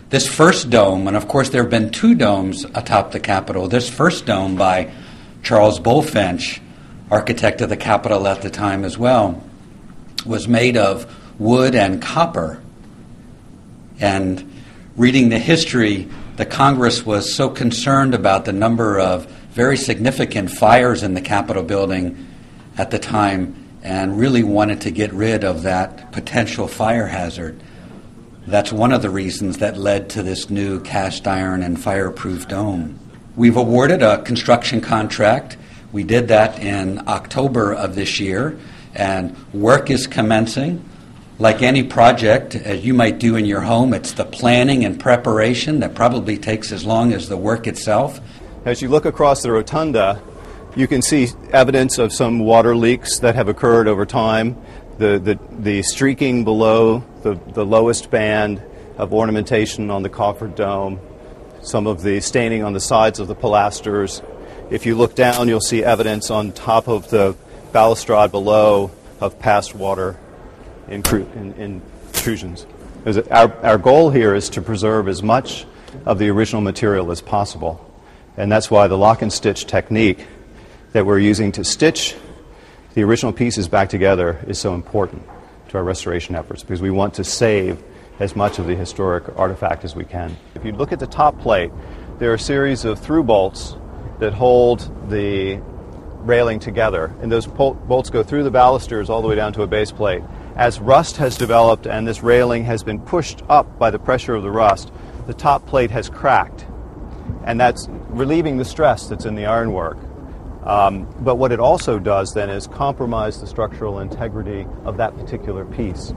This first dome, and of course there have been two domes atop the Capitol, this first dome by Charles Bulfinch, architect of the Capitol at the time as well, was made of wood and copper. And reading the history, the Congress was so concerned about the number of very significant fires in the Capitol building at the time and really wanted to get rid of that potential fire hazard. That's one of the reasons that led to this new cast iron and fireproof dome. We've awarded a construction contract. We did that in October of this year, and work is commencing. Like any project, as you might do in your home, it's the planning and preparation that probably takes as long as the work itself. As you look across the rotunda, you can see evidence of some water leaks that have occurred over time. The streaking below the lowest band of ornamentation on the coffered dome, some of the staining on the sides of the pilasters. If you look down, you'll see evidence on top of the balustrade below of past water intrusions. Our goal here is to preserve as much of the original material as possible, and that's why the lock and stitch technique that we're using to stitch the original pieces back together is so important to our restoration efforts, because we want to save as much of the historic artifact as we can. If you look at the top plate, there are a series of through bolts that hold the railing together, and those bolts go through the balusters all the way down to a base plate. As rust has developed and this railing has been pushed up by the pressure of the rust, the top plate has cracked, and that's relieving the stress that's in the ironwork. But what it also does then is compromise the structural integrity of that particular piece.